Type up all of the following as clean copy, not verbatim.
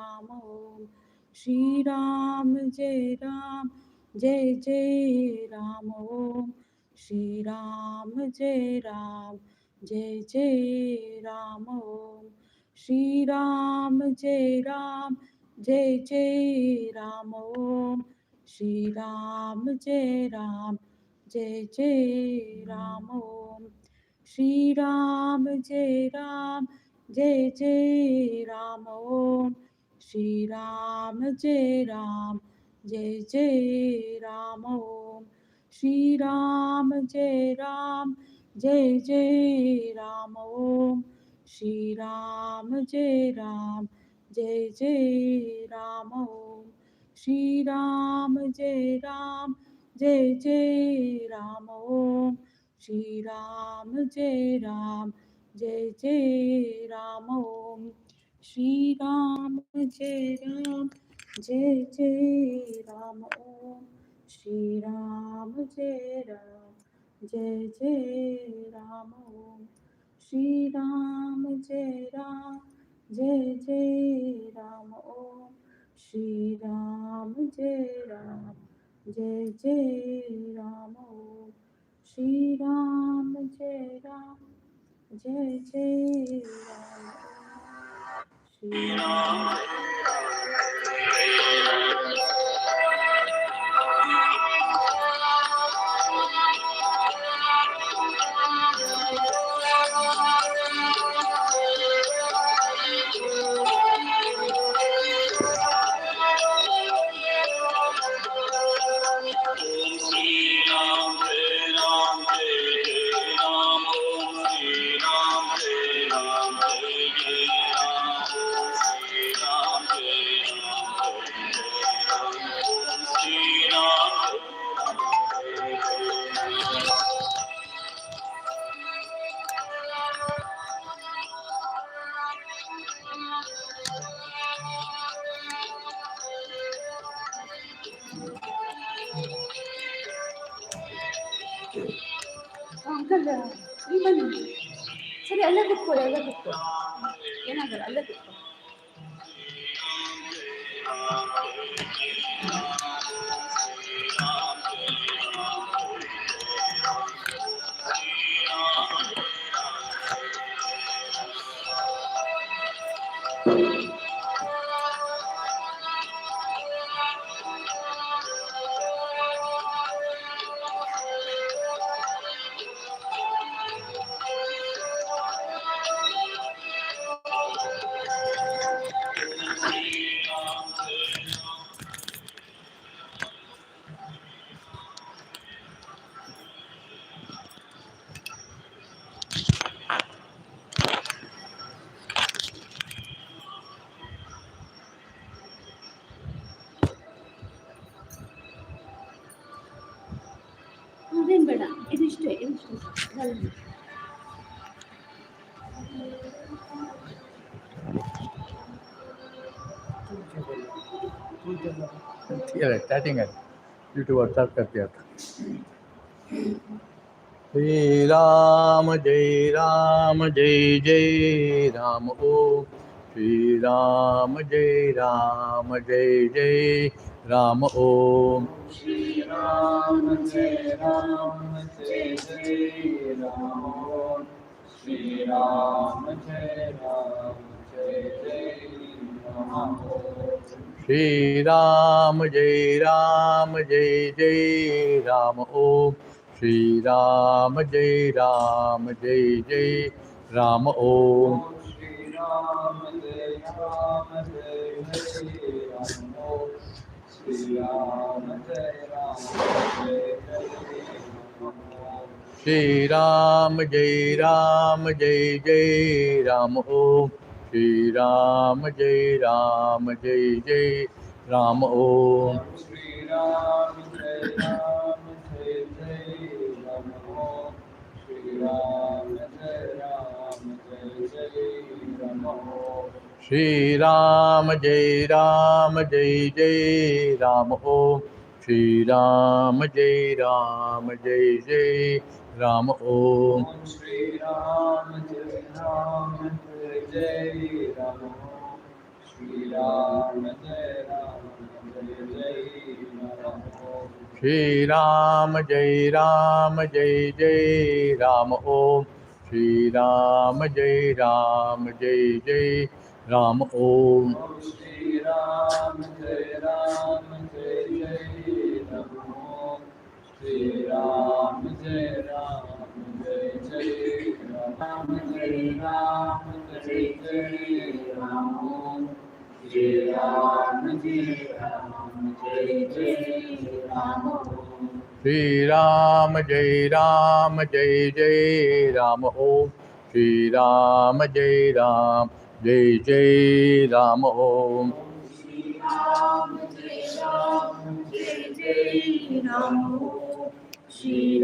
राम ओम श्री राम जय जय राम ओम श्री राम जय जय राम ओम श्री राम जय जय राम ओम श्री राम जय जय राम ओम श्री राम जय जय राम ओम श्री राम जय जय राम ओम श्री राम जय जय राम ओम श्री राम जय जय राम ओम श्री राम जय जय राम ओम श्री राम जय जय राम ओम श्री राम जय जय राम ओम श्री राम जय जय राम ओम श्री राम जय जय राम ओम श्री राम जय जय राम ओम श्री राम जय जय राम श्री राम ಅಂಕಲ್ ಇಲ್ಲಿ ಬನ್ನಿ ಸರಿ ಅಲ್ಲೇ ಕೂತ್ಕೊಳ್ಳಿ ಏನಾಗಲ್ಲ ಅಲ್ಲೇ ಕೂತ್ಕೊಳ್ಳಿ ಅದೇನು ಬೇಡ ಇದಿಷ್ಟೇ स्टार्टिंग है यूट्यूब व्हाट्सएप कर दिया था। श्री राम जय जय राम ओम श्री राम जय जय राम ओम श्री राम जय जय राम ओम श्री राम जय जय राम ओम श्री राम जय जय राम ओम श्री राम जय जय राम ओम श्री राम जय जय राम ओम श्री राम जय श्री राम जय जय राम ओम श्री राम जय जय राम ओम श्री राम जय जय राम ओम श्री राम जय जय राम ओम श्री राम जय जय राम ओम श्री राम जय जय राम ओम श्री राम जय जय राम ओम Shri Ram Jai Ram Jai Jai Ram Om. Shri Ram Jai Ram Jai Jai Ram Om. Shri Ram Jai Ram Jai Jai Ram Om. Shri Ram Jai Ram Jai Jai Ram Jai Ram Jai Jai Ram Om. Shri Ram Jai Ram Jai Jai Ram Om. Shri Ram Jai Ram Jai Jai Ram Om. Shri Ram Jai Ram Jai Jai Ram Om. Shri Ram Jai Ram Jai Jai Ram. Shri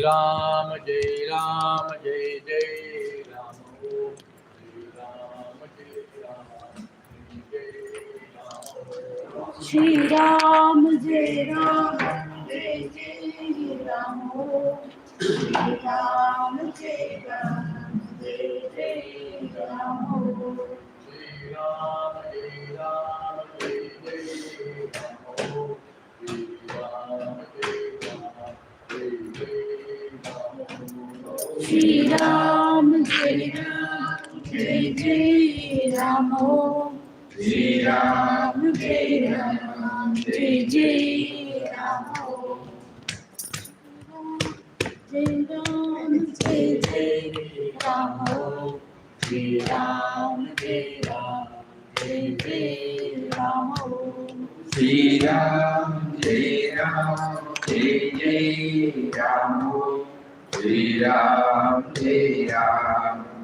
Ram Jai Ram Jai Jai Ram. Shri Ram Jai Ram Jai Jai Ram Om. Shri Ram Jai Ram Jai Jai Ram Om. Shri Ram Jai Ram Jai Jai Ram. Shri Ram Jai Ram Jai Jai Ram. Shri Ram Jai Ram Jai Jai Ram Om. Shri Ram Jai Ram Jai Jai Ram Om. Shri Ram Jai Ram Jai Jai Ram. Shri Ram Jai Ram Jai Jai Ram. Jai Ram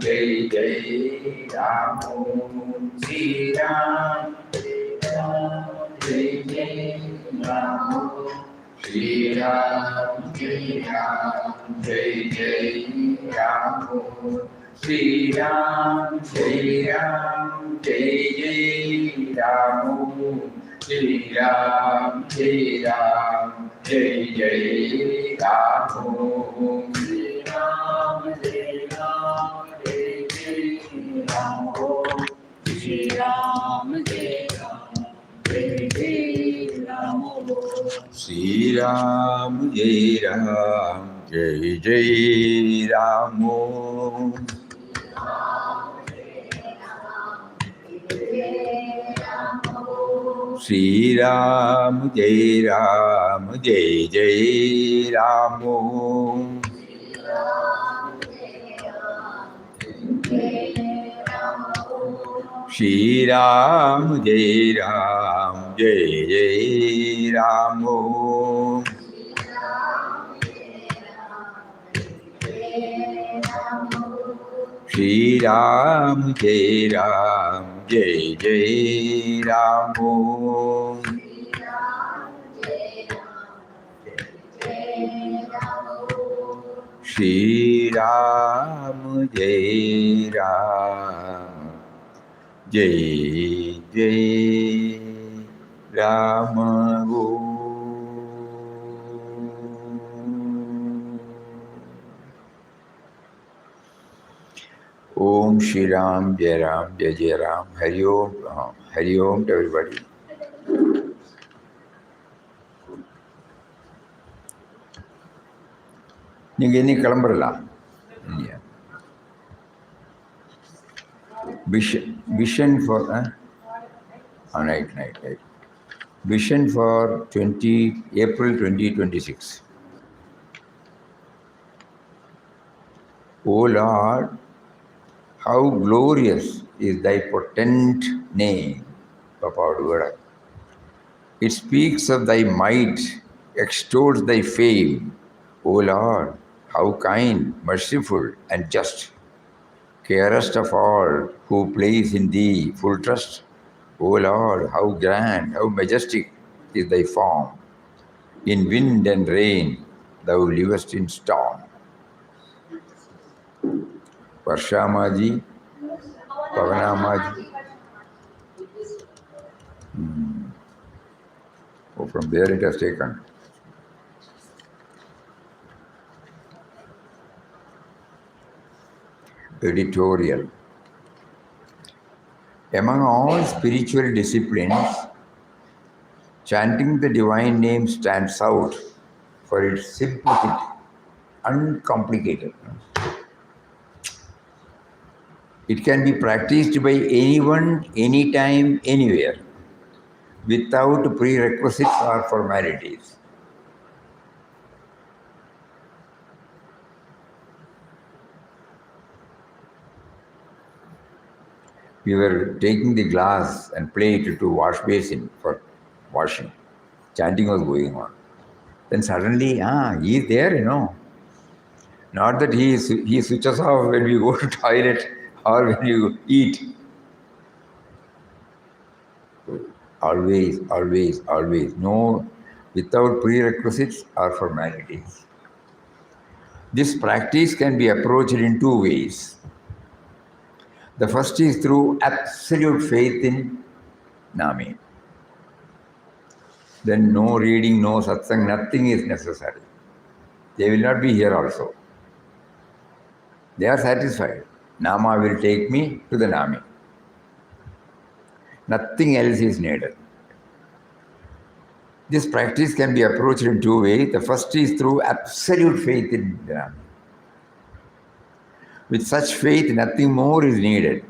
Jai Jai Ram. Shri Ram Jai Ram Jai Jai Ram. Shri Ram Jai Ram Jai Jai Ram. Shri Ram Jai Ram Jai Jai Ram. Shri Ram Jai Ram Jai Jai Ram. Shri Ram Jai Ram Jai Jai Ram. Shri Ram Jai Ram Jai Jai Ram. Shri Ram Jai Ram Jai Jai Ram. Shri Ram Jai Ram Jai Jai Ram. Shri Ram Jai Ram Jai Jai Ram. Shri Ram Jai Ram Jai Jai Ram. Shri Ram Jai Ram Jai Jai Ram. Shri Ram Jai Ram Jai Jai Ram. Shri Ram Jai Ram Jai Jai Ram. Shri Ram Jai Ram Jai Jai Ram. Om Shri Ram Jai Ram Jai Jai Ram. Hari Om. Hari Om to everybody. நீங்க இன்னைக்கு கிளம்புறலாம் இல்லையா? Vision for night. Vision for April 2026. O Lord, how glorious is thy potent name, Papa. It speaks of thy might, extols thy fame. O Lord, how kind, merciful, and just, carest of all who place in thee full trust. O Lord, how grand, how majestic is thy form. In wind and rain, thou livest in storm. Varshamaji, Pavanamaji. Oh, from there it has taken. Editorial. Among all spiritual disciplines, chanting the divine name stands out for its simplicity, uncomplicated. It can be practiced by anyone, anytime, anywhere, without prerequisites or formalities. We were taking the glass and plate to wash basin for washing. Chanting was going on. Then suddenly, he is there, Not that he switches off when we go to toilet or when you eat. Always, always, always. No, without prerequisites or formalities. This practice can be approached in two ways. The first is through absolute faith in Nami. Then no reading, no satsang, nothing is necessary. They will not be here also. They are satisfied. Nama will take me to the Nami. Nothing else is needed. This practice can be approached in two ways. The first is through absolute faith in the Nami. With such faith, nothing more is needed.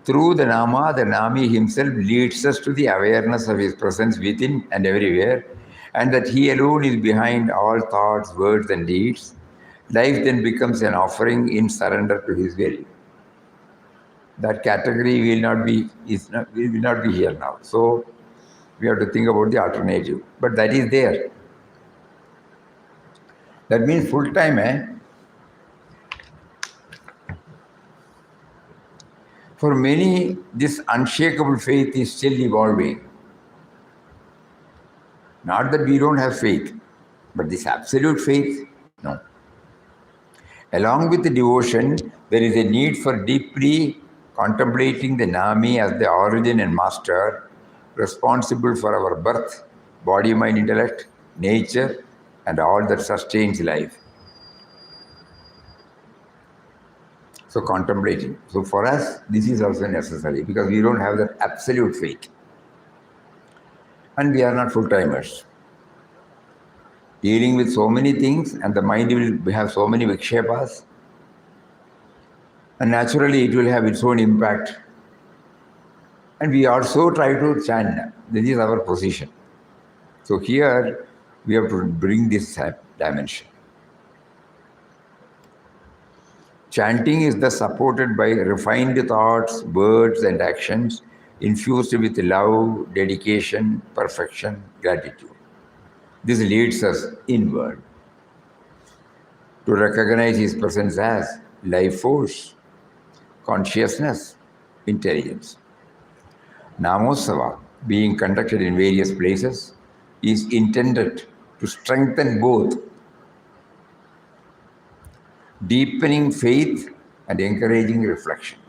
Through the Nama, the Nami himself leads us to the awareness of his presence within and everywhere, and that he alone is behind all thoughts, words, and deeds. Life then becomes an offering in surrender to his will. That category will not be here now. So we have to think about the alternative. But that is there. That means full time, For many, this unshakable faith is still evolving. Not that we don't have faith, but this absolute faith, no. Along with the devotion, there is a need for deeply contemplating the Nami as the origin and master, responsible for our birth, body, mind, intellect, nature, and all that sustains life. So contemplating. So for us, this is also necessary because we don't have that absolute faith. And we are not full-timers. Dealing with so many things, and the mind will have so many vikshepas, and naturally it will have its own impact. And we also try to chant. This is our position. So here we have to bring this dimension. Chanting is thus supported by refined thoughts, words, and actions infused with love, dedication, perfection, gratitude. This leads us inward to recognize his presence as life force, consciousness, intelligence. Namosava, being conducted in various places, is intended to strengthen both, deepening faith and encouraging reflection.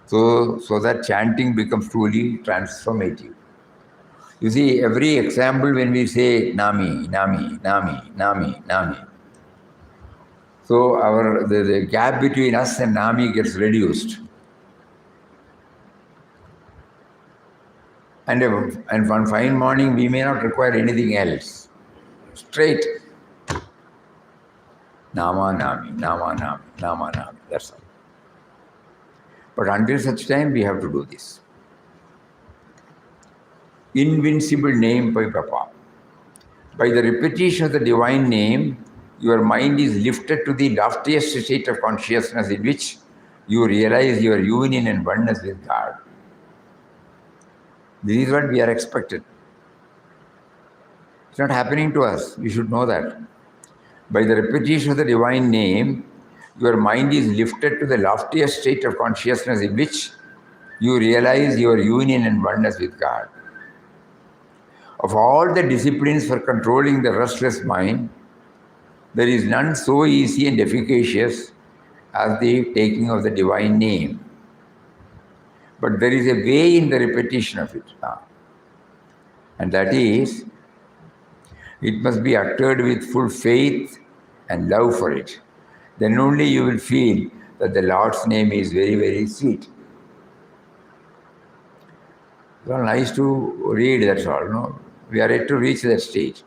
So that chanting becomes truly transformative. You see, every example when we say Nami, Nami, Nami, Nami, Nami. So the gap between us and Nami gets reduced. And one fine morning, we may not require anything else. Straight. Nama, Nami, Nama, Nami, Nama, Nami. That's all. But until such time, we have to do this. Invincible name by Papa. By the repetition of the divine name, your mind is lifted to the loftiest state of consciousness in which you realize your union and oneness with God. This is what we are expected. It's not happening to us. You should know that. By the repetition of the divine name, your mind is lifted to the loftiest state of consciousness in which you realize your union and oneness with God. Of all the disciplines for controlling the restless mind, there is none so easy and efficacious as the taking of the divine name. But there is a way in the repetition of it. And that is, it must be uttered with full faith and love for it. then only you will feel that the Lord's name is very, very sweet. Well, nice to read, that's all. No? We are yet to reach that stage.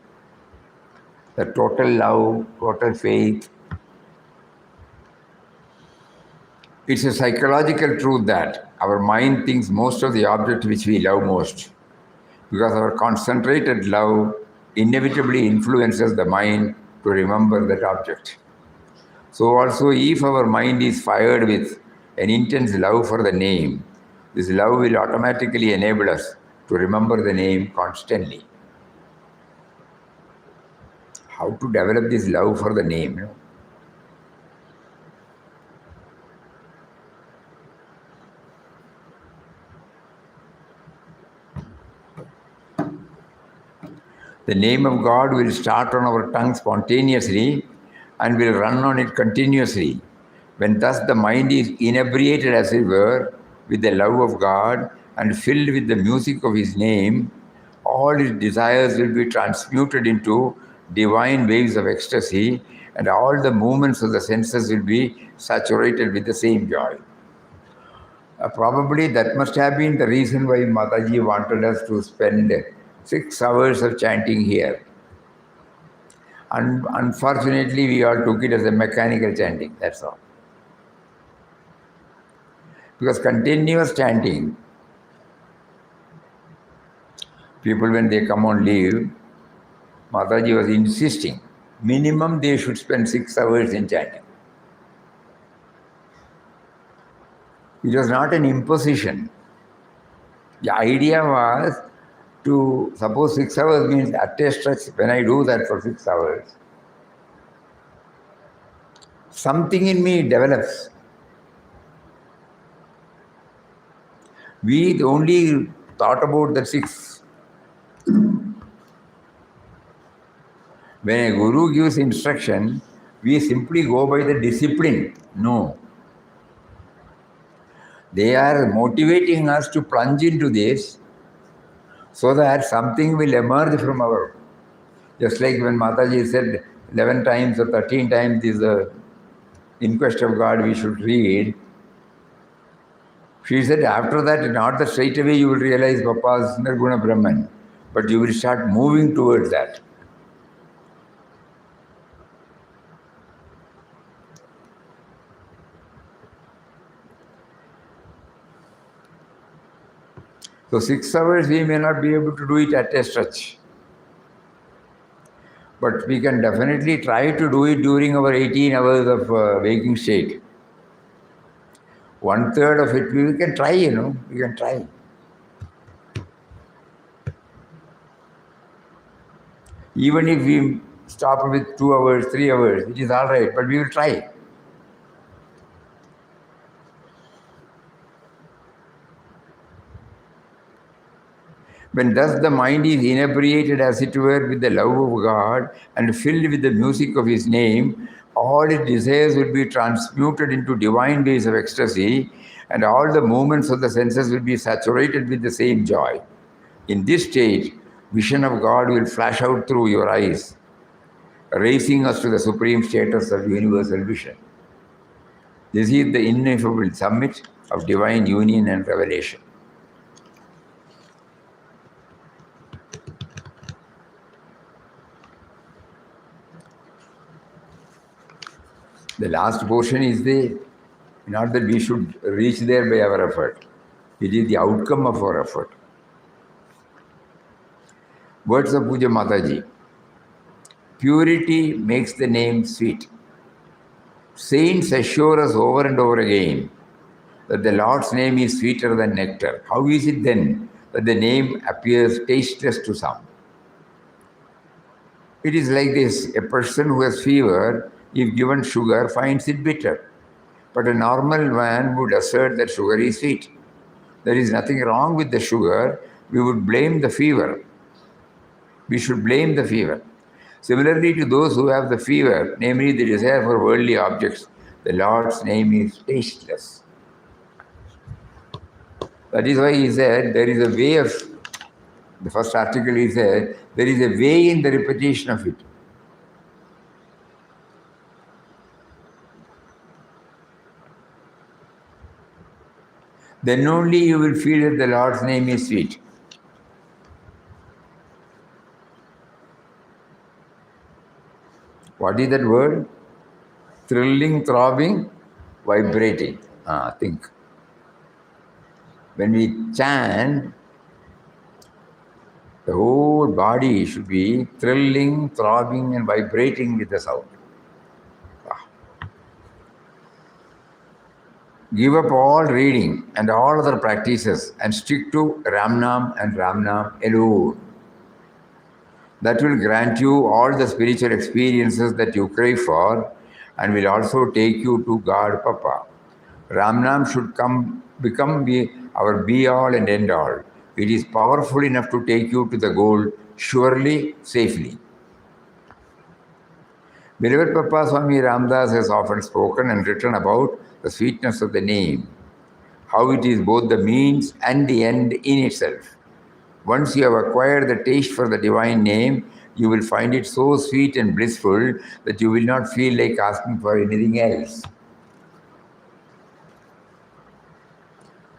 The total love, total faith. It's a psychological truth that our mind thinks most of the object which we love most, because our concentrated love inevitably influences the mind to remember that object. So also, if our mind is fired with an intense love for the name, this love will automatically enable us to remember the name constantly. How to develop this love for the name? You know? The name of God will start on our tongue spontaneously and will run on it continuously. When thus the mind is inebriated, as it were, with the love of God and filled with the music of His name, all its desires will be transmuted into divine waves of ecstasy, and all the movements of the senses will be saturated with the same joy. Probably that must have been the reason why Mataji wanted us to spend 6 hours of chanting here. And unfortunately, we all took it as a mechanical chanting, that's all. Because continuous chanting, people when they come on leave, Mataji was insisting, minimum they should spend 6 hours in chanting. It was not an imposition. The idea was to, suppose 6 hours means at a stretch, when I do that for 6 hours, something in me develops. We only thought about the 6. When a guru gives instruction, we simply go by the discipline. No. They are motivating us to plunge into this so that something will emerge from our. Just like when Mataji said 11 times or 13 times is the In Quest of God we should read. She said after that, not that straight away you will realize Papa's Nirguna Brahman, but you will start moving towards that. So 6 hours we may not be able to do it at a stretch. But we can definitely try to do it during our 18 hours of waking state. 1/3 of it we can try, we can try. Even if we stop with 2 hours, 3 hours, it is all right, but we will try. When thus the mind is inebriated, as it were, with the love of God and filled with the music of His name, all its desires will be transmuted into divine waves of ecstasy, and all the movements of the senses will be saturated with the same joy. In this stage, vision of God will flash out through your eyes, raising us to the supreme status of universal vision. This is the ineffable summit of divine union and revelation. The last portion is not that we should reach there by our effort. It is the outcome of our effort. Words of Puja Mataji. Purity makes the name sweet. Saints assure us over and over again that the Lord's name is sweeter than nectar. How is it then that the name appears tasteless to some? It is like this. A person who has fever, if given sugar, finds it bitter. But a normal man would assert that sugar is sweet. There is nothing wrong with the sugar. We would blame the fever. We should blame the fever. Similarly to those who have the fever, namely the desire for worldly objects, the Lord's name is tasteless. That is why he said there is a way of, the first article he said, there is a way in the repetition of it. Then only you will feel that the Lord's name is sweet. What is that word? Thrilling, throbbing, vibrating. Think. When we chant, the whole body should be thrilling, throbbing, and vibrating with the sound. Give up all reading and all other practices and stick to Ramnam and Ramnam alone. That will grant you all the spiritual experiences that you crave for and will also take you to God Papa. Ramnam should become our be-all and end-all. It is powerful enough to take you to the goal surely, safely. Beloved Papa Swami Ramdas has often spoken and written about the sweetness of the name, how it is both the means and the end in itself. Once you have acquired the taste for the divine name, you will find it so sweet and blissful that you will not feel like asking for anything else.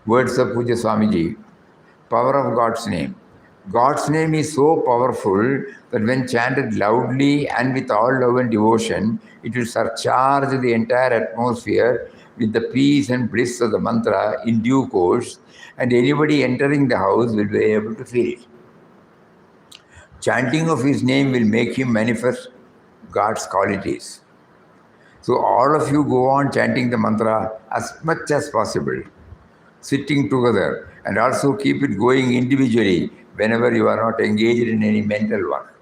Words of Puja Swamiji, power of God's name. God's name is so powerful that when chanted loudly and with all love and devotion, it will surcharge the entire atmosphere with the peace and bliss of the mantra in due course, and anybody entering the house will be able to feel it. Chanting of his name will make him manifest God's qualities. So all of you go on chanting the mantra as much as possible, sitting together, and also keep it going individually whenever you are not engaged in any mental work.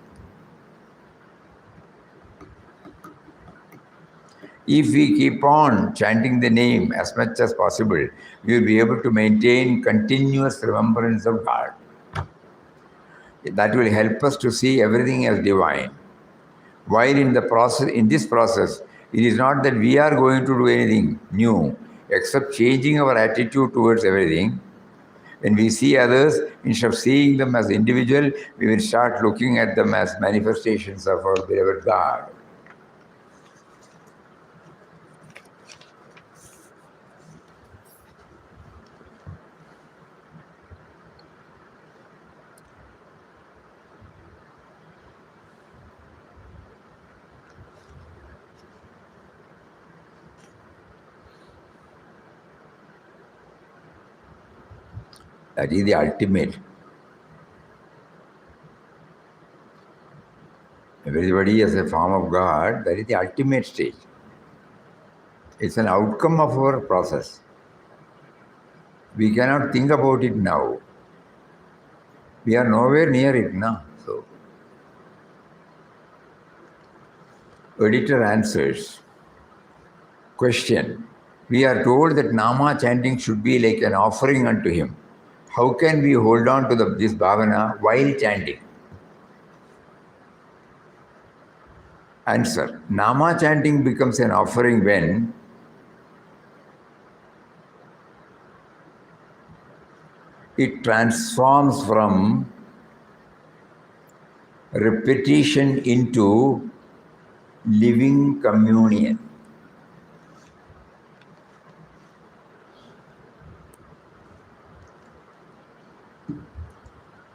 If we keep on chanting the name as much as possible, we will be able to maintain continuous remembrance of God. That will help us to see everything as divine. While in this process, it is not that we are going to do anything new, except changing our attitude towards everything. When we see others, instead of seeing them as individual, we will start looking at them as manifestations of our beloved God. That is the ultimate. Everybody is a form of God. That is the ultimate stage. It's an outcome of our process. We cannot think about it now. We are nowhere near it now. So, editor answers. Question. We are told that Nama chanting should be like an offering unto him. How can we hold on to this bhavana while chanting? Answer. Nama chanting becomes an offering when it transforms from repetition into living communion.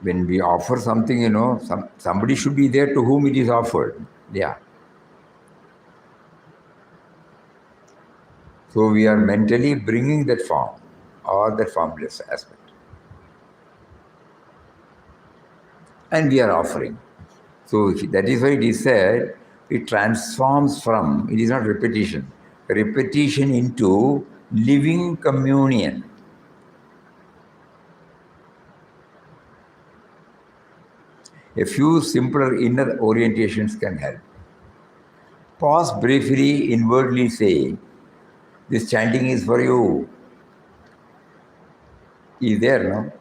When we offer something, somebody should be there to whom it is offered. Yeah. So we are mentally bringing that form or that formless aspect. And we are offering. So that is why it is said, it transforms from, it is not repetition into living communion. A few simpler inner orientations can help. Pause briefly, inwardly say, this chanting is for you. Is there, no?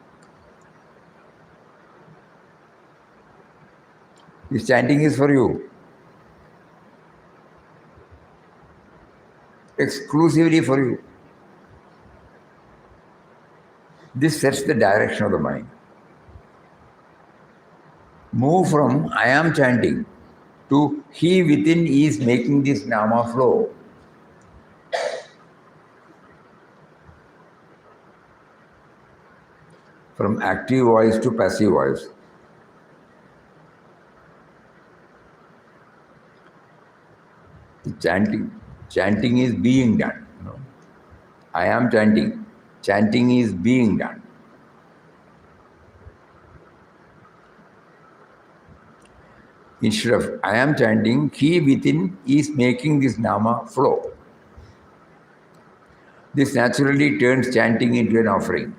This chanting is for you. Exclusively for you. This sets the direction of the mind. Move from I am chanting to he within is making this nama flow. from active voice to passive voice. Chanting is being done. I am chanting. Chanting is being done. Instead of I am chanting, he within is making this nama flow. This naturally turns chanting into an offering.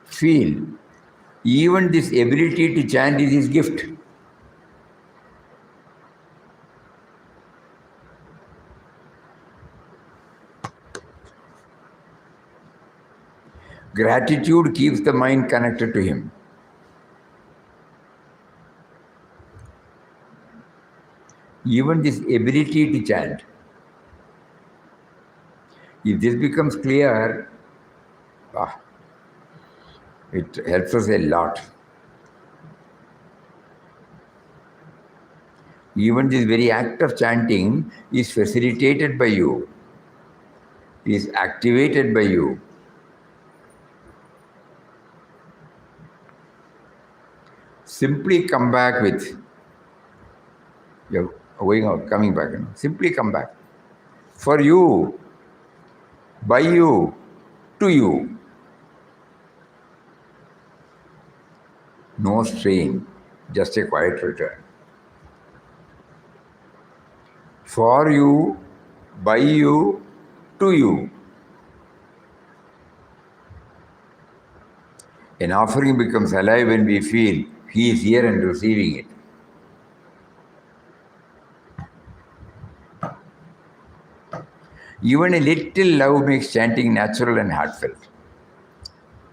Feel, even this ability to chant is his gift. Gratitude keeps the mind connected to him. Even this ability to chant. If this becomes clear, it helps us a lot. Even this very act of chanting is facilitated by you, is activated by you. Simply come back with, you're going out, coming back. Simply come back. For you, by you, to you. No strain, just a quiet return. For you, by you, to you. An offering becomes alive when we feel he is here and receiving it. Even a little love makes chanting natural and heartfelt.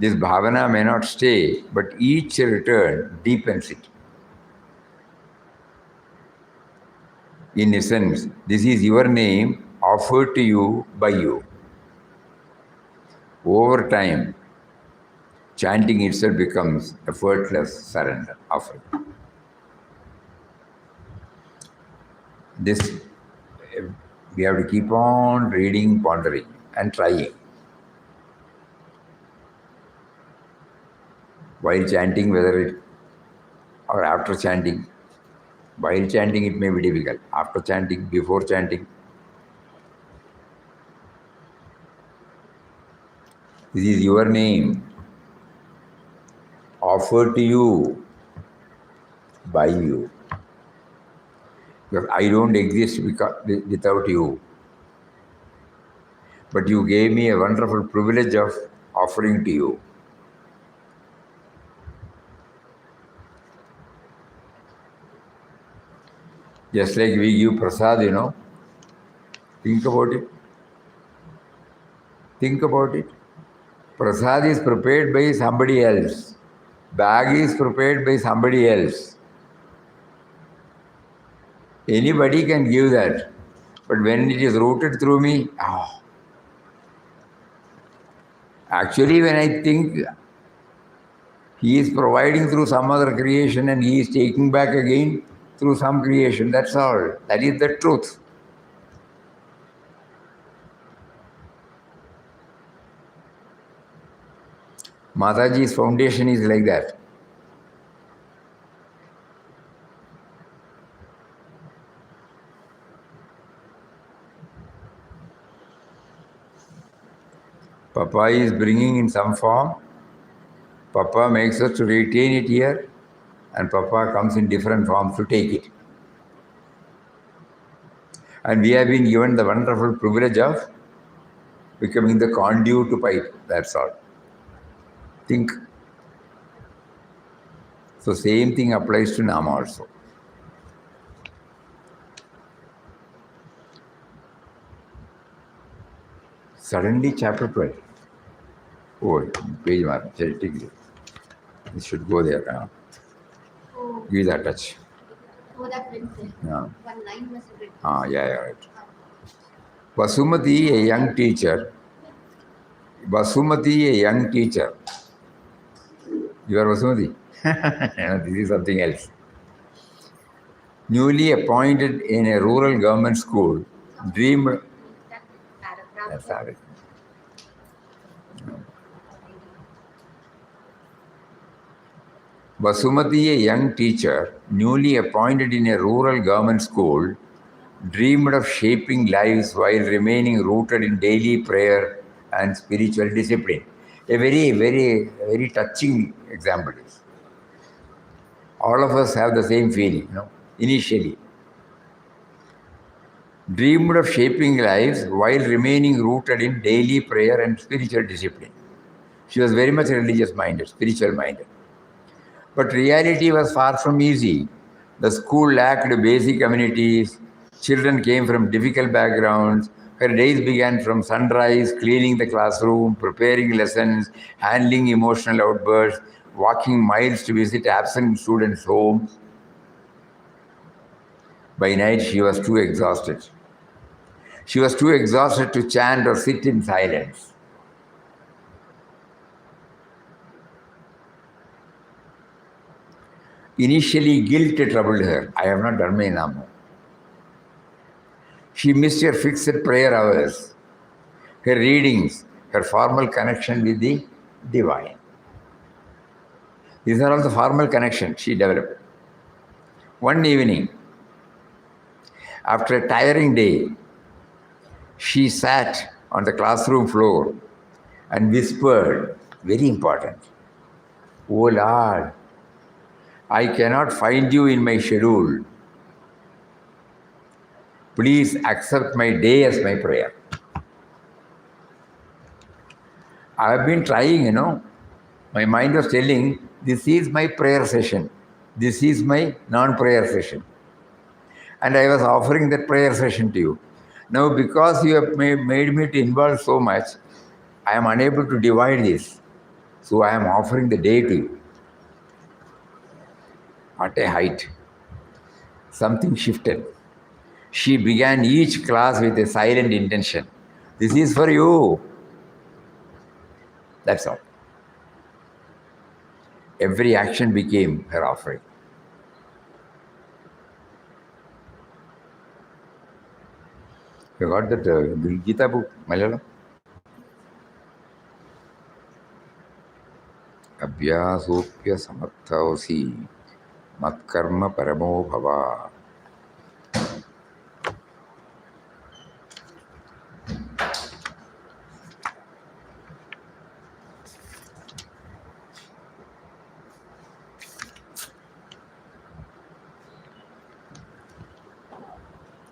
This bhavana may not stay, but each return deepens it. In essence, this is your name offered to you by you. Over time, chanting itself becomes effortless surrender offering. This, we have to keep on reading, pondering, and trying. While chanting, whether it, or after chanting. While chanting, it may be difficult. After chanting, before chanting. This is your name offered to you by you. Because I don't exist without you. But you gave me a wonderful privilege of offering to you. Just like we give prasad, Think about it. Think about it. Prasad is prepared by somebody else. Bag is prepared by somebody else. Anybody can give that. But when it is routed through me, Actually, when I think he is providing through some other creation and he is taking back again through some creation, that's all. That is the truth. Mataji's foundation is like that. Papa is bringing in some form. Papa makes us to retain it here, and Papa comes in different forms to take it. And we have been given the wonderful privilege of becoming the conduit to pipe. That's all. Think. So same thing applies to Nama also. Suddenly chapter 12. Oh, page mark. Take it. It should go there now. Oh. Give that touch. Oh, that went there. Yeah. One line was written. Yeah, right. Vasumati, a young teacher. Vasumati, a young teacher. You are Vasumati? This is something else. Newly appointed in a rural government school, dreamed. That's it. Vasumati, a young teacher, newly appointed in a rural government school, dreamed of shaping lives while remaining rooted in daily prayer and spiritual discipline. A very, very, very touching example is. All of us have the same feeling, initially. Dreamed of shaping lives while remaining rooted in daily prayer and spiritual discipline. She was very much religious minded, spiritual minded. But reality was far from easy. The school lacked basic amenities. Children came from difficult backgrounds. Her days began from sunrise, cleaning the classroom, preparing lessons, handling emotional outbursts, walking miles to visit absent students' homes. By night, she was too exhausted. She was too exhausted to chant or sit in silence. Initially, guilt troubled her. I have not done my nama. She missed her fixed prayer hours, her readings, her formal connection with the divine. These are all the formal connections she developed. One evening, after a tiring day, she sat on the classroom floor and whispered, very important, "Oh Lord, I cannot find you in my schedule. Please accept my day as my prayer." I have been trying, My mind was telling, this is my prayer session. This is my non-prayer session. And I was offering that prayer session to you. Now, because you have made me to involve so much, I am unable to divide this. So I am offering the day to you. At a height. Something shifted. She began each class with a silent intention. This is for you. That's all. Every action became her offering. You got that Gita book, Malayalam? Abhyasopya samarthausi matkarma paramo bhava.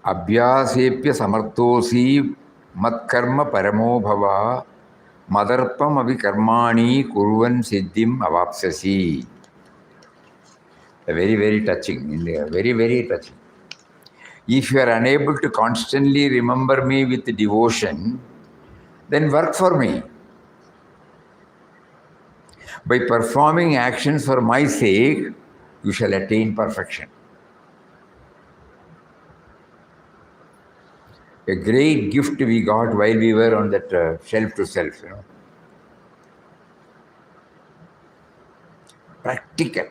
Abhyasepya samarthosi matkarma paramo bhava madarpam avikarmani kurvan siddhim avapsasi. Very, very touching. Very, very touching. If you are unable to constantly remember me with devotion, then work for me. By performing actions for my sake, you shall attain perfection. A great gift we got while we were on that shelf to self, Practical.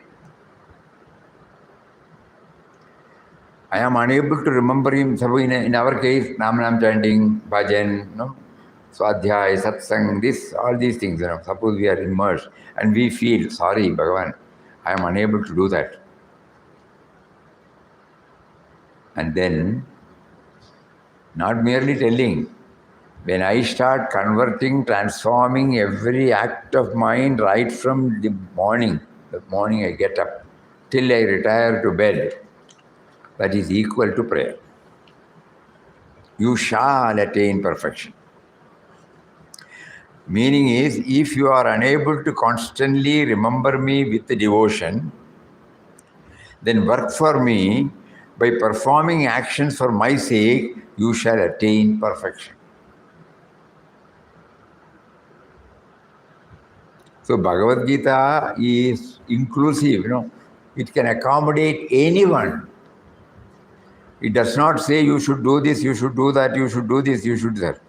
I am unable to remember him. So in our case, Nam chanting, bhajan, Swadhyay, Satsang, all these things, Suppose we are immersed and we feel, sorry, Bhagavan, I am unable to do that. And then, not merely telling, when I start converting, transforming every act of mind right from the morning I get up, till I retire to bed, that is equal to prayer. You shall attain perfection. Meaning is, if you are unable to constantly remember me with devotion, then work for me. By performing actions for my sake, you shall attain perfection. So Bhagavad Gita is inclusive, It can accommodate anyone. It does not say you should do this, you should do that, you should do this, you should do that.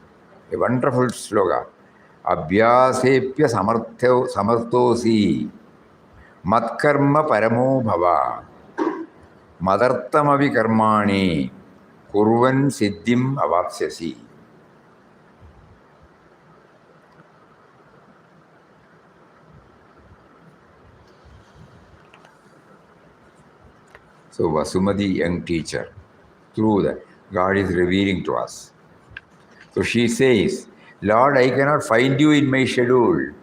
A wonderful slogan. Abhyasepya samarthosi matkarma paramo bhava madartamavi karmani kurvan siddhim avapsyasi. So Vasumati, young teacher, through that, God is revealing to us. So she says, Lord, I cannot find you in my schedule.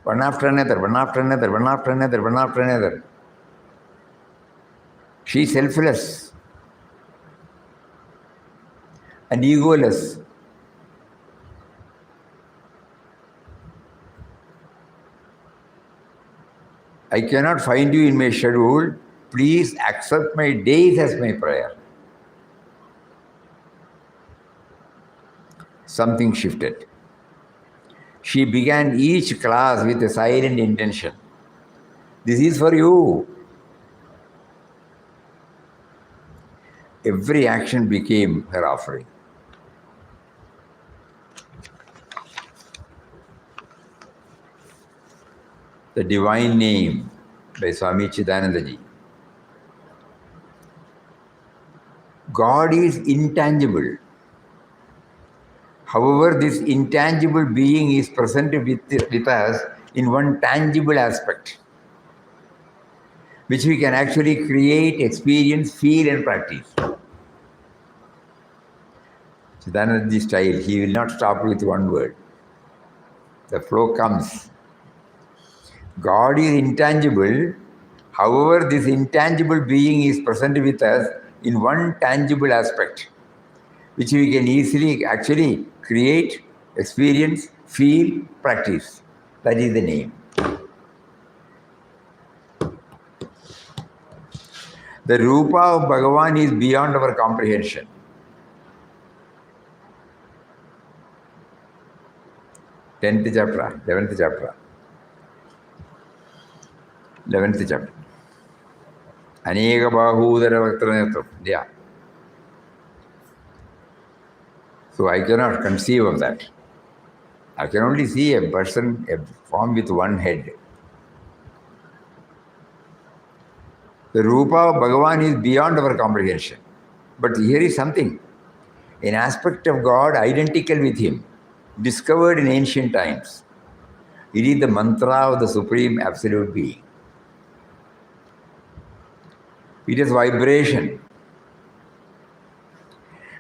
One after another, one after another, one after another, one after another. She is selfless and egoless. I cannot find you in my schedule. Please accept my days as my prayer. Something shifted. She began each class with a silent intention. This is for you. Every action became her offering. The Divine Name by Swami Chidanandaji. God is intangible. However, this intangible being is present with us in one tangible aspect, which we can actually create, experience, feel, and practice. Chidanandaji style, he will not stop with one word. The flow comes. God is intangible. However, this intangible being is present with us in one tangible aspect, which we can easily actually create, experience, feel, practice. That is the name. The Rupa of Bhagavan is beyond our comprehension. Tenth chapter, 11th chapter. 11th chapter. Aneka Bahudara Vaktanetram. Yeah. So I cannot conceive of that. I can only see a person, a form with one head. The Rupa of Bhagavan is beyond our comprehension. But here is something. An aspect of God identical with him, discovered in ancient times. It is the mantra of the Supreme Absolute Being. It is vibration.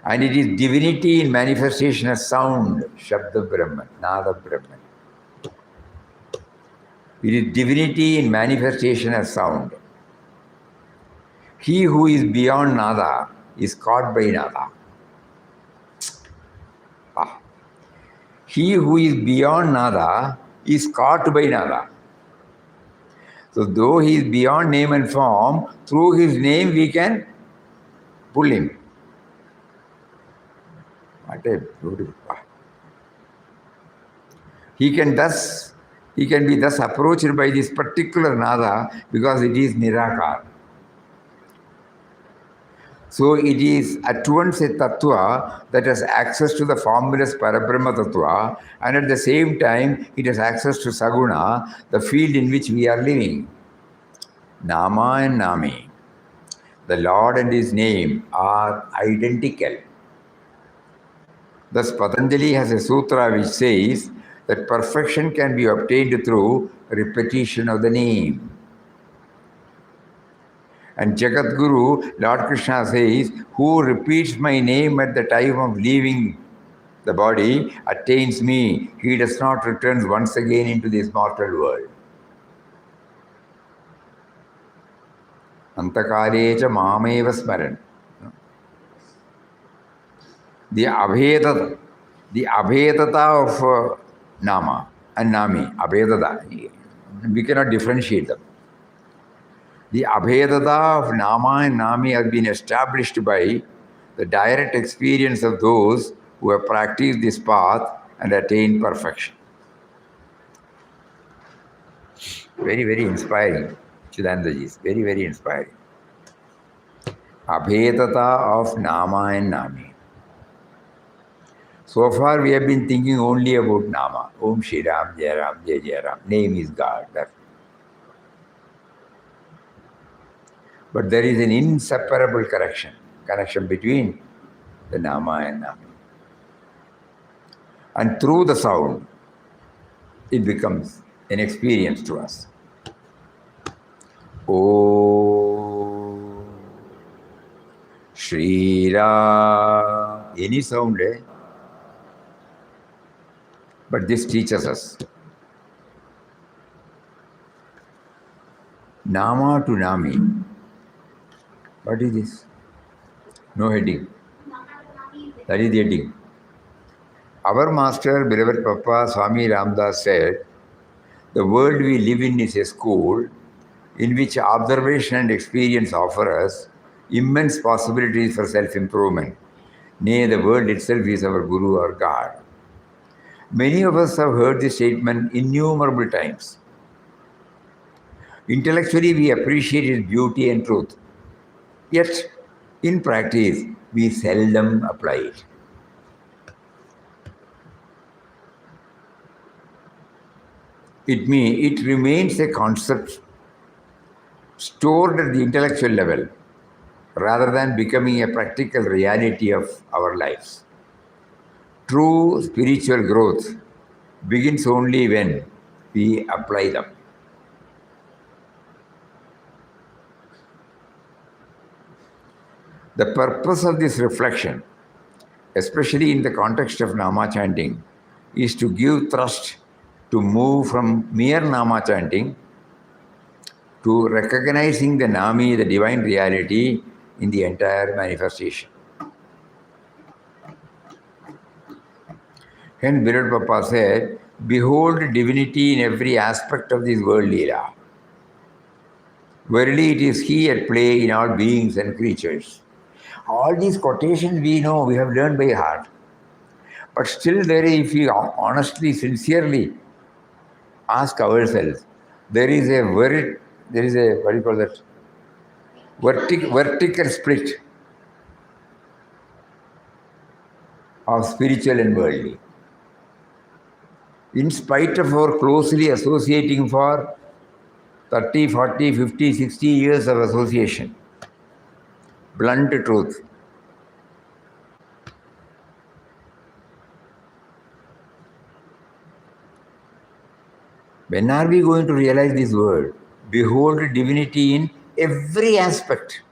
And it is divinity in manifestation as sound, Shabda Brahman, Nada Brahman. It is divinity in manifestation as sound. He who is beyond Nada is caught by Nada. He who is beyond Nada is caught by Nada. So though he is beyond name and form, through his name we can pull him. What a beautiful. He can be thus approached by this particular Nada because it is Nirakar. So it is at once a Tattva that has access to the formless Parabrahma Tattva, and at the same time it has access to Saguna, the field in which we are living. Nama and Nami, the Lord and his name are identical. Thus Patanjali has a sutra which says that perfection can be obtained through repetition of the name. And Jagat Guru, Lord Krishna says, who repeats my name at the time of leaving the body attains me. He does not return once again into this mortal world. Antakalecha mameva smaran. The abhedata of Nama and Nami, abhedata, we cannot differentiate them. The abhedata of Nama and Nami has been established by the direct experience of those who have practiced this path and attained perfection. Very, very inspiring. Chidanandaji is very, very inspiring. Abhedata of Nama and Nami. So far we have been thinking only about Nama. Om Shri Ram, Jai Ram, Jai Jai Ram. Name is God. But there is an inseparable connection between the Nama and Nami. And through the sound, it becomes an experience to us. Om Shri Ram. Any sound, but this teaches us. Nama to Nami. What is this? No heading. That is the heading. Our master, beloved Papa Swami Ramdas said, the world we live in is a school in which observation and experience offer us immense possibilities for self-improvement. Nay, the world itself is our Guru or God. Many of us have heard this statement innumerable times. Intellectually, we appreciate its beauty and truth. Yet, in practice, we seldom apply it. It remains a concept stored at the intellectual level rather than becoming a practical reality of our lives. True spiritual growth begins only when we apply them. The purpose of this reflection, especially in the context of Nama chanting, is to give thrust to move from mere Nama chanting to recognizing the Nami, the divine reality, in the entire manifestation. Hence, beloved Papa said, behold divinity in every aspect of this world Leela. Verily, it is He at play in all beings and creatures. All these quotations we know, we have learned by heart. But still, if we honestly, sincerely ask ourselves, there is a what do you call that? Vertical split of spiritual and worldly. In spite of our closely associating for 30, 40, 50, 60 years of association, blunt truth. When are we going to realize this word? Behold divinity in every aspect.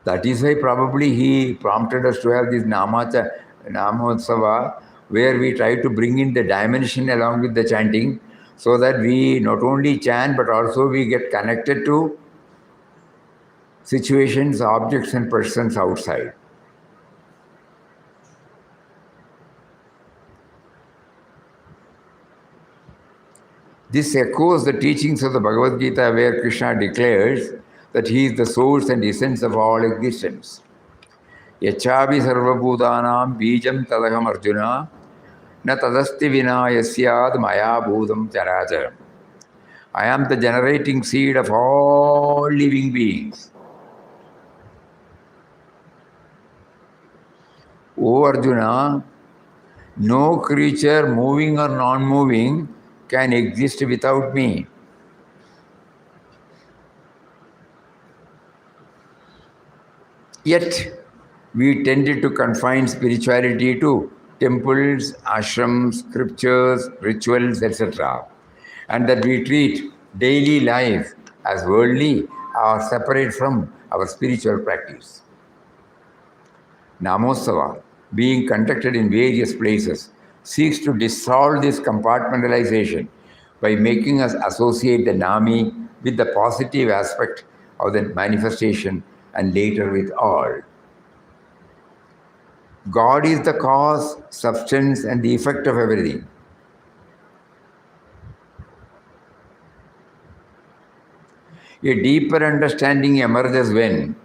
That is why probably he prompted us to have this Namotsava, where we try to bring in the dimension along with the chanting, so that we not only chant, but also we get connected to situations, objects, and persons outside. This echoes the teachings of the Bhagavad Gita, where Krishna declares that he is the source and essence of all existence. Yachavi sarvabhutanam bijam tadaham arjuna na tadasti vina yasyad maya bhudam characharam. I am the generating seed of all living beings. O Arjuna, no creature, moving or non-moving, can exist without me. Yet, we tended to confine spirituality to temples, ashrams, scriptures, rituals, etc. And that we treat daily life as worldly or separate from our spiritual practice. Namotsava, being conducted in various places, seeks to dissolve this compartmentalization by making us associate the Nami with the positive aspect of the manifestation and later with all. God is the cause, substance, and the effect of everything. A deeper understanding emerges when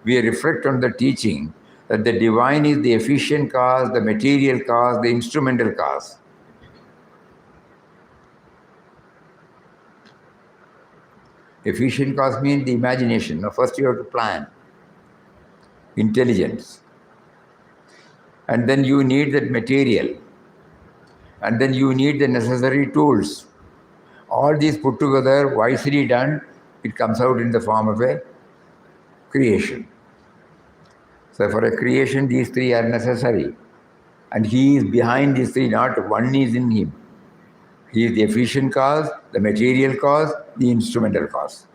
we reflect on the teaching that the divine is the efficient cause, the material cause, the instrumental cause. Efficient cause means the imagination. Now, first you have to plan. Intelligence. And then you need that material. And then you need the necessary tools. All these put together, wisely done, it comes out in the form of a creation. So for a creation, these three are necessary. And he is behind these three, not one is in him. He is the efficient cause, the material cause, the instrumental cause.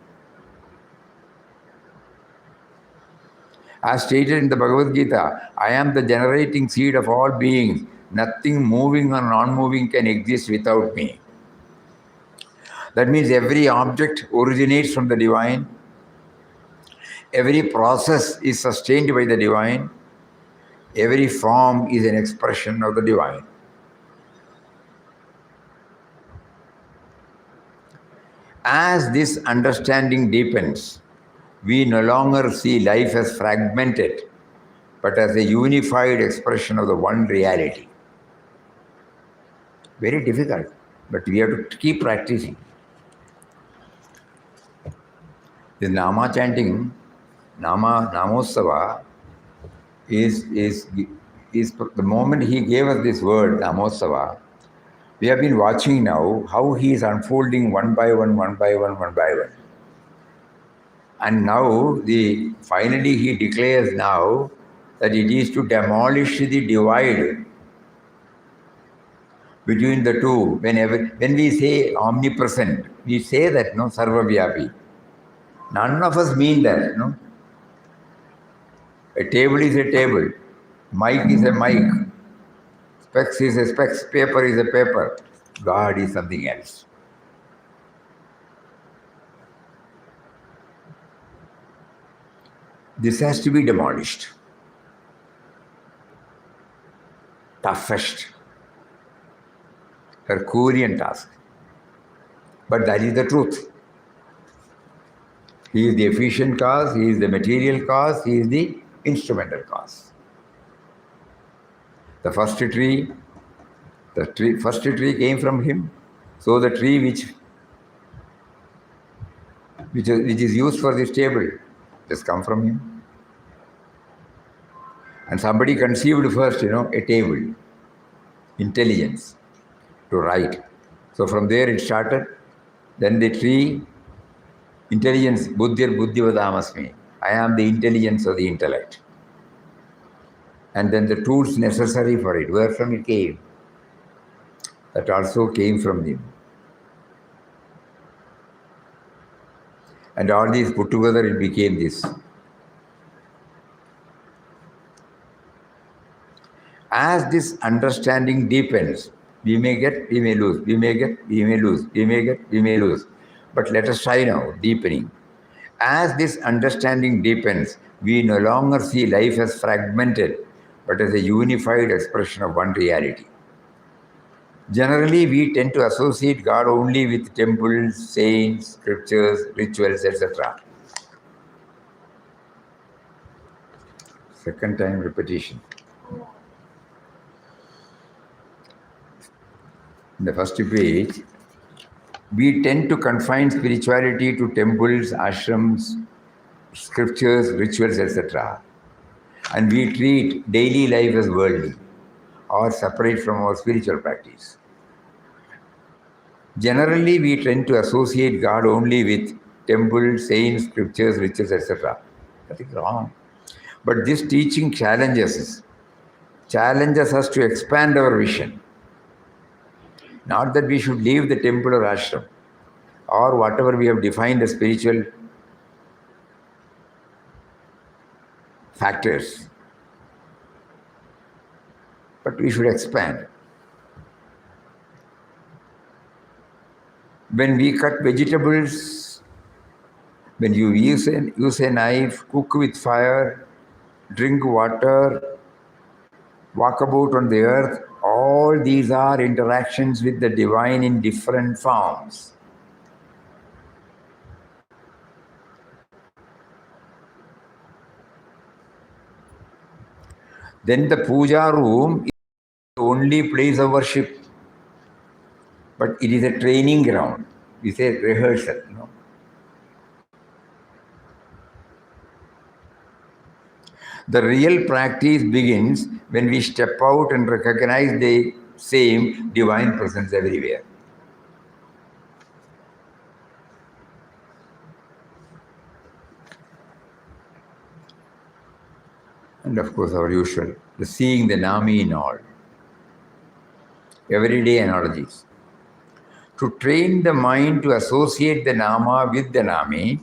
As stated in the Bhagavad Gita, I am the generating seed of all beings. Nothing moving or non-moving can exist without me. That means every object originates from the divine. Every process is sustained by the divine. Every form is an expression of the divine. As this understanding deepens, we no longer see life as fragmented, but as a unified expression of the one reality. Very difficult, but we have to keep practicing. This Nama chanting, Namosava, is the moment he gave us this word, Namosava, we have been watching now how he is unfolding one by one, one by one, one by one. And now, finally he declares now that it is to demolish the divide between the two. When we say omnipresent, we say that, no, Sarvavyapi. None of us mean that, no. A table is a table, mic is a mic, specs is a specs, paper is a paper. God is something else. This has to be demolished. Toughest, Herculean task. But that is the truth. He is the efficient cause, he is the material cause, he is the instrumental cause. The first tree came from him. So the tree which is used for this table has come from him. And somebody conceived first, a table, intelligence to write. So from there it started. Then the tree, intelligence, buddhir buddhivadamasmi. I am the intelligence of the intellect. And then the tools necessary for it, where from it came? That also came from him. And all these put together, it became this. As this understanding deepens, we may get, we may lose, we may get, we may lose, we may get, we may lose. But let us try now, deepening. As this understanding deepens, we no longer see life as fragmented, but as a unified expression of one reality. Generally, we tend to associate God only with temples, saints, scriptures, rituals, etc. Second time repetition. In the first page, we tend to confine spirituality to temples, ashrams, scriptures, rituals, etc. And we treat daily life as worldly or separate from our spiritual practice. Generally, we tend to associate God only with temples, saints, scriptures, rituals, etc. That is wrong. But this teaching challenges us to expand our vision. Not that we should leave the temple or ashram or whatever we have defined as spiritual factors, but we should expand. When we cut vegetables, when you use a knife, cook with fire, drink water, walk about on the earth, all these are interactions with the divine in different forms. Then the puja room is the only place of worship, but it is a training ground. We say rehearsal. The real practice begins when we step out and recognize the same divine presence everywhere. And of course, our usual, the seeing the Nami in all. Everyday analogies. To train the mind to associate the Nama with the Nami,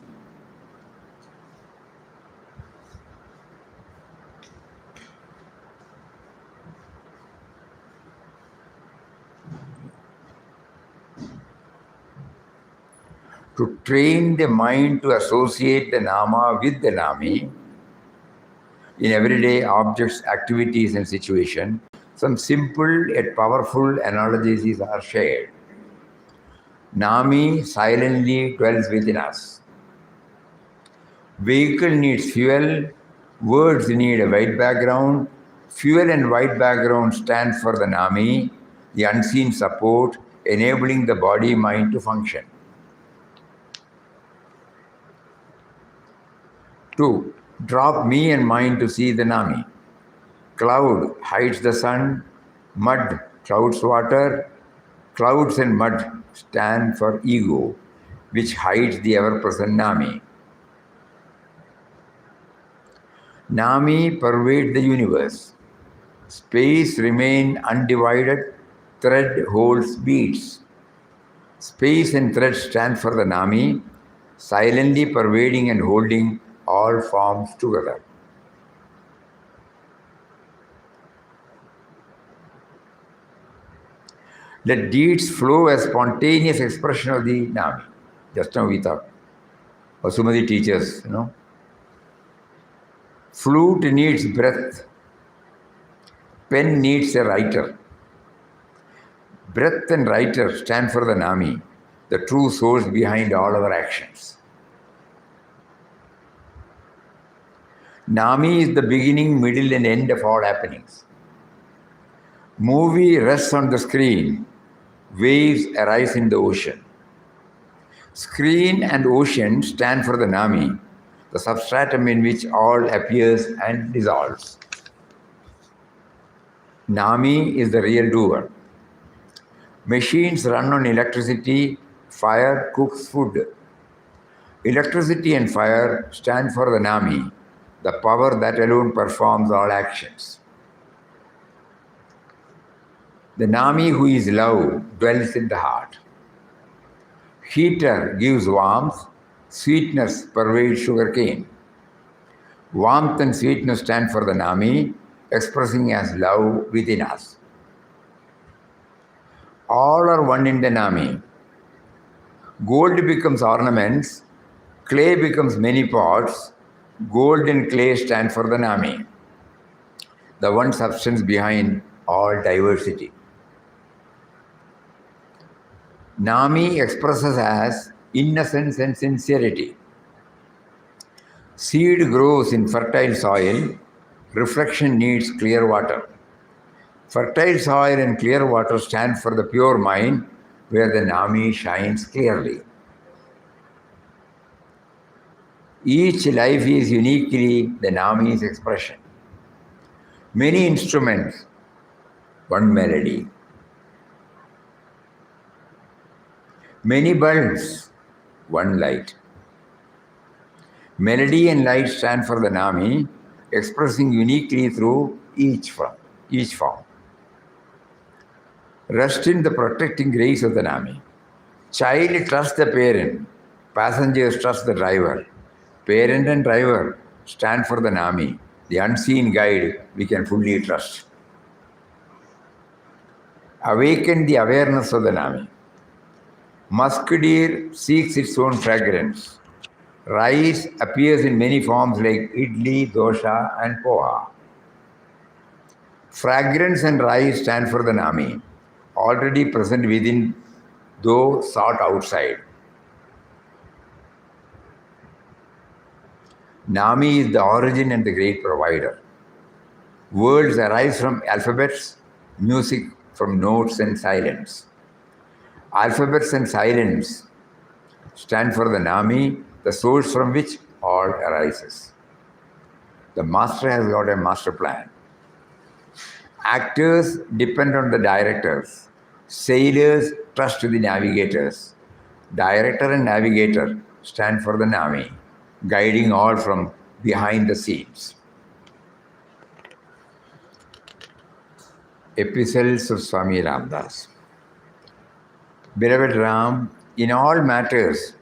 to train the mind to associate the Nama with the Nami in everyday objects, activities, and situation, some simple yet powerful analogies are shared. Nami silently dwells within us. Vehicle needs fuel, words need a white background. Fuel and white background stand for the Nami, the unseen support, enabling the body-mind to function. 2. Drop me and mind to see the Nami. Cloud hides the sun, mud clouds water. Clouds and mud stand for ego, which hides the ever-present Nami. Nami pervades the universe. Space remains undivided, thread holds beats. Space and thread stand for the Nami, silently pervading and holding all forms together. Let deeds flow as spontaneous expression of the Nami. Just now we thought. Vasumati teaches, Flute needs breath. Pen needs a writer. Breath and writer stand for the Nami, the true source behind all our actions. Nami is the beginning, middle, and end of all happenings. Movie rests on the screen. Waves arise in the ocean. Screen and ocean stand for the Nami, the substratum in which all appears and dissolves. Nami is the real doer. Machines run on electricity, fire cooks food. Electricity and fire stand for the Nami, the power that alone performs all actions. The Nami, who is love, dwells in the heart. Heater gives warmth, sweetness pervades sugarcane. Warmth and sweetness stand for the Nami, expressing as love within us. All are one in the Nami. Gold becomes ornaments, clay becomes many pots, gold and clay stand for the Nami, the one substance behind all diversity. Nami expresses as innocence and sincerity. Seed grows in fertile soil, reflection needs clear water. Fertile soil and clear water stand for the pure mind, where the Nami shines clearly. Each life is uniquely the Nami's expression. Many instruments, one melody. Many bulbs, one light. Melody and light stand for the Nami, expressing uniquely through each form. Rest in the protecting grace of the Nami. Child trusts the parent, passengers trust the driver. Parent and driver stand for the Nami, the unseen guide we can fully trust. Awaken the awareness of the Nami. Musk deer seeks its own fragrance. Rice appears in many forms like idli, dosha, and poha. Fragrance and rice stand for the Nami, already present within, though sought outside. Nami is the origin and the great provider. Words arise from alphabets, music from notes and silence. Alphabets and silence stand for the Nami, the source from which all arises. The master has got a master plan. Actors depend on the directors. Sailors trust the navigators. Director and navigator stand for the Nami, guiding all from behind the scenes. Epistles of Swami Ramdas. Beloved Ram, in all matters,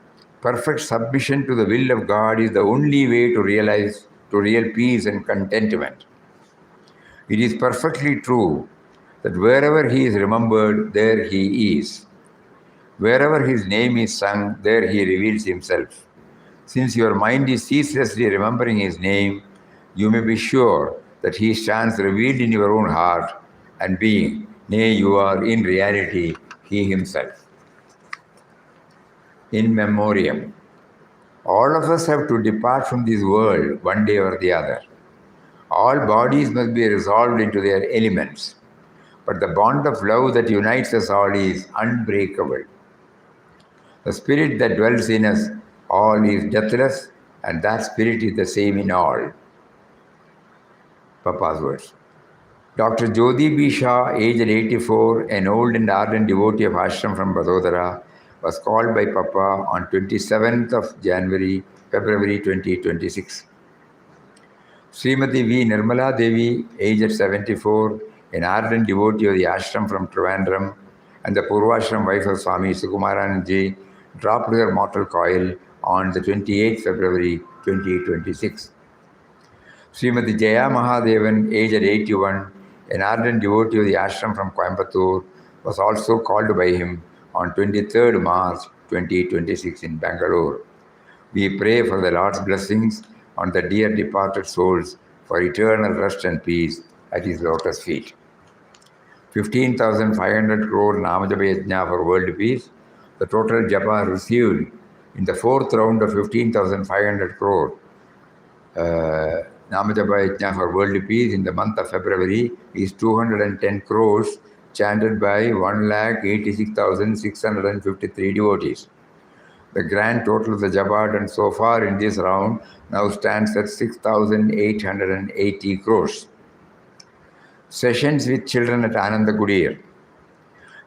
perfect submission to the will of God is the only way to realize to real peace and contentment. It is perfectly true that wherever he is remembered, there he is. Wherever his name is sung, there he reveals himself. Since your mind is ceaselessly remembering his name, you may be sure that he stands revealed in your own heart and being. Nay, you are in reality he himself. In memoriam. All of us have to depart from this world one day or the other. All bodies must be resolved into their elements. But the bond of love that unites us all is unbreakable. The spirit that dwells in us all is deathless, and that spirit is the same in all. Papa's words. Dr. Jyoti B. Shah, aged 84, an old and ardent devotee of ashram from Vadodara, was called by Papa on 27th of February 2026. Srimati V. Nirmala Devi, aged 74, an ardent devotee of the ashram from Trivandrum, and the Purvashram wife of Swami Sukumarananji, dropped her mortal coil on the 28th February 2026. Srimati Jaya Mahadevan, aged 81, an ardent devotee of the ashram from Coimbatore, was also called by him on 23rd March 2026 in Bangalore. We pray for the Lord's blessings on the dear departed souls for eternal rest and peace at his lotus feet. 15,500 crore Namajapa Yajna for world peace, the total japa received in the fourth round of 15,500 crore Namajapa Yajna for world peace in the month of February is 210 crores, chanted by 1,86,653 devotees. The grand total of the japa done so far in this round now stands at 6,880 crores. Sessions with children at Ananda Kudir.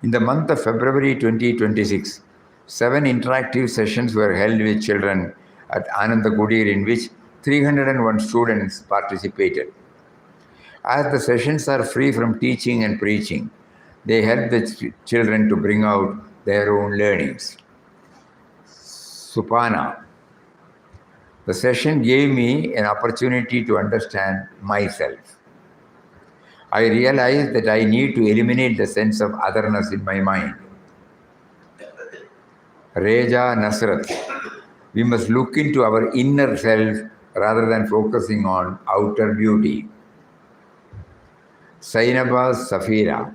In the month of February 2026, 7 interactive sessions were held with children at Ananda Kudir, in which 301 students participated. As the sessions are free from teaching and preaching, they help the children to bring out their own learnings. Supana. The session gave me an opportunity to understand myself. I realized that I need to eliminate the sense of otherness in my mind. Reja Nasrat. We must look into our inner self rather than focusing on outer beauty. Sainaba Safira.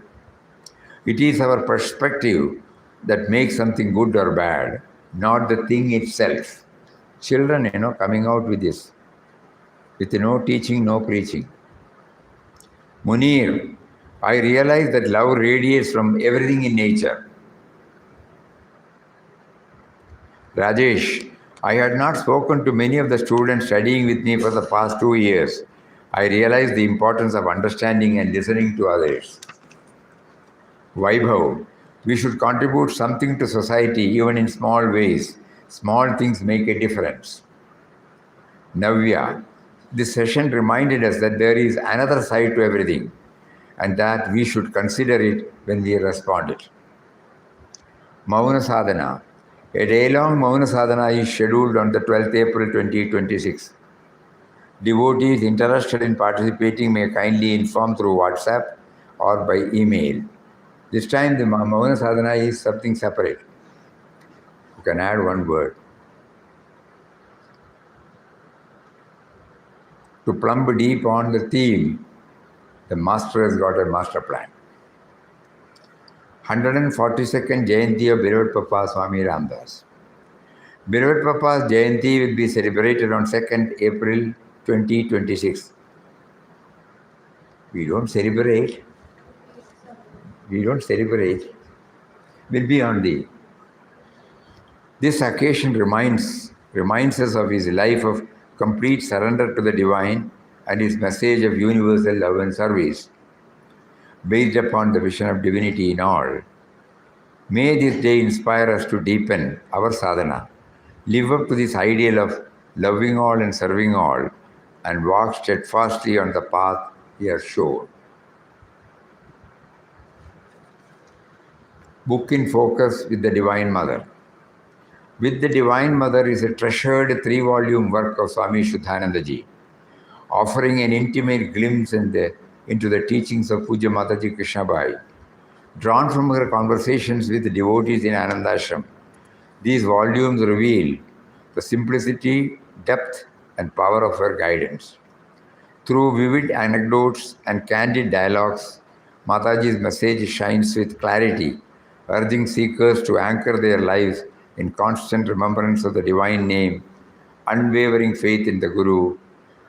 It is our perspective that makes something good or bad, not the thing itself. Children, coming out with this, with no teaching, no preaching. Munir, I realize that love radiates from everything in nature. Rajesh, I had not spoken to many of the students studying with me for the past 2 years. I realized the importance of understanding and listening to others. Vaibhav, we should contribute something to society even in small ways. Small things make a difference. Navya, this session reminded us that there is another side to everything and that we should consider it when we respond it. Mauna Sadhana. A day-long Mauna Sadhana is scheduled on the 12th April 2026. Devotees interested in participating may kindly inform through WhatsApp or by email. This time the Mauna Sadhana is something separate. You can add one word. To plumb deep on the theme, the Master has got a master plan. 142nd Jayanti of Beloved Papa Swami Ramdas. Beloved Papa's Jayanti will be celebrated on 2nd April 2026. We don't celebrate. Will be on the. This occasion reminds us of his life of complete surrender to the divine and his message of universal love and service, based upon the vision of divinity in all. May this day inspire us to deepen our sadhana, live up to this ideal of loving all and serving all, and walk steadfastly on the path he has shown. book in focus with the Divine Mother. With the Divine Mother is a treasured 3-volume work of Swami Muktanandaji, offering an intimate glimpse into the teachings of Puja Mataji Krishnabai, drawn from her conversations with devotees in Anandashram. These volumes reveal the simplicity, depth, and power of her guidance. Through vivid anecdotes and candid dialogues, Mataji's message shines with clarity, urging seekers to anchor their lives in constant remembrance of the divine name, unwavering faith in the Guru,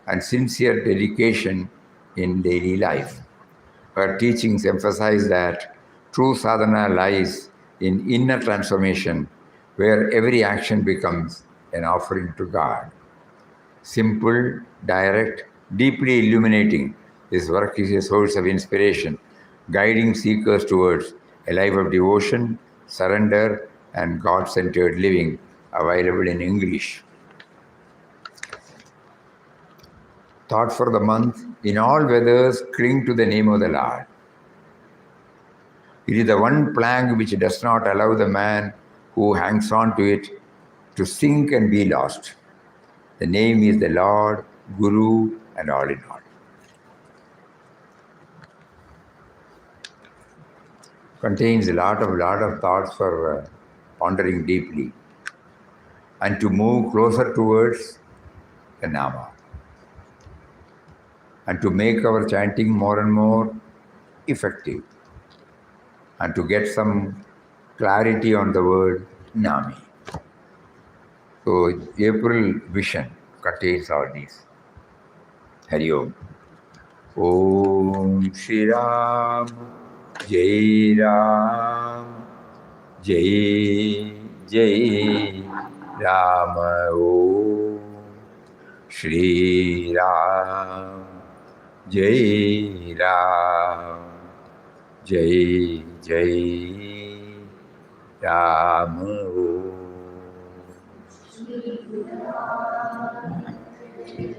and sincere dedication in daily life. Her teachings emphasize that true sadhana lies in inner transformation, where every action becomes an offering to God. Simple, direct, deeply illuminating, this work is a source of inspiration, guiding seekers towards a life of devotion, surrender, and God-centered living, available in English. Thought for the month: in all weathers, cling to the name of the Lord. It is the one plank which does not allow the man who hangs on to it to sink and be lost. The name is the Lord, Guru, and all in all. Contains a lot of thoughts for pondering deeply and to move closer towards the Nama and to make our chanting more and more effective and to get some clarity on the word Nami. So April vision contains all these. Hari Om. Om Shri Ram, Jai Ram, Jai Jai Ram. Om Shri Ram, Jai Ram, Jai Jai Ram. Om Shri Ram, Jai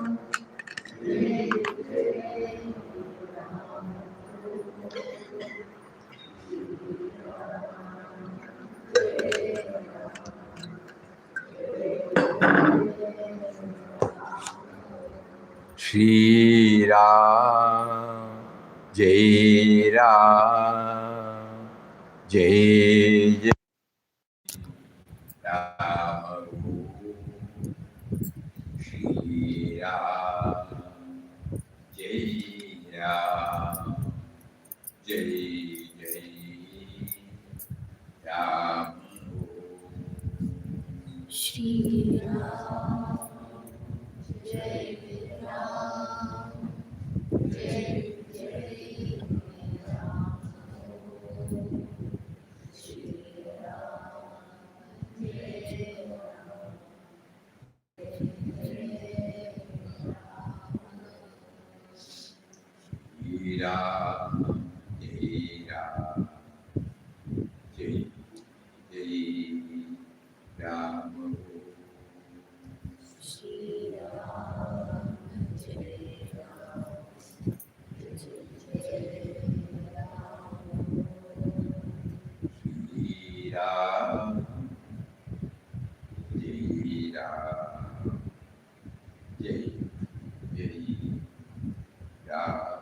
Ram, Jai Jai Ram. Shri Ram, Jai Ram, Jai Jai Ram. Shri Ram, Jai Ram, Jai Jai Ram. Shri Ram, Jai Ram, Shri Ram, Jai Ram, Jai Jai Ram. Shri Ram, Jai Ram, Jai Ram. Shri Ram, Jai Ram, Jai Jai Ram.